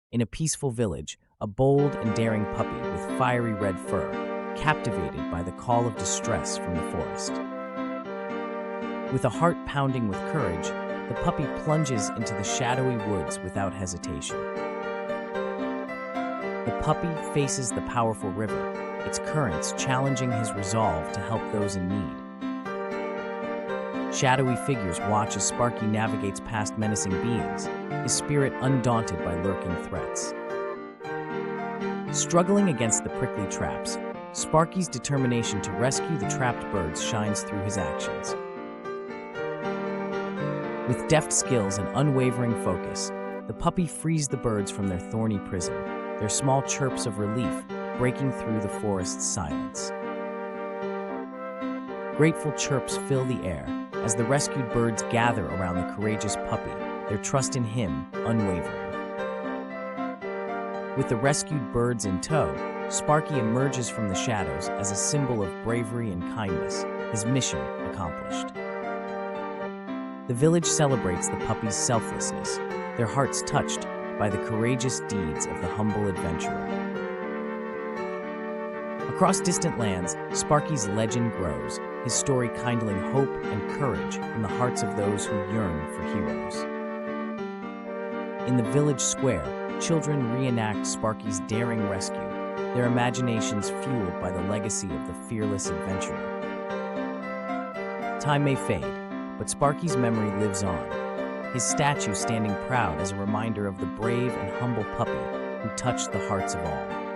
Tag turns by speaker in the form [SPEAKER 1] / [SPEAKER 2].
[SPEAKER 1] In a peaceful village, a bold and daring puppy with fiery red fur, captivated by the call of distress from the forest. With a heart pounding with courage, the puppy plunges into the shadowy woods without hesitation. The puppy faces the powerful river, its currents challenging his resolve to help those in need. Shadowy figures watch as Sparky navigates past menacing beings, his spirit undaunted by lurking threats. Struggling against the prickly traps, Sparky's determination to rescue the trapped birds shines through his actions. With deft skills and unwavering focus, the puppy frees the birds from their thorny prison, their small chirps of relief breaking through the forest's silence. Grateful chirps fill the air as the rescued birds gather around the courageous puppy, their trust in him unwavering. With the rescued birds in tow, Sparky emerges from the shadows as a symbol of bravery and kindness, his mission accomplished. The village celebrates the puppy's selflessness, their hearts touched by the courageous deeds of the humble adventurer. Across distant lands, Sparky's legend grows, his story kindling hope and courage in the hearts of those who yearn for heroes. In the village square, children reenact Sparky's daring rescue, their imaginations fueled by the legacy of the fearless adventurer. Time may fade, but Sparky's memory lives on, his statue standing proud as a reminder of the brave and humble puppy who touched the hearts of all.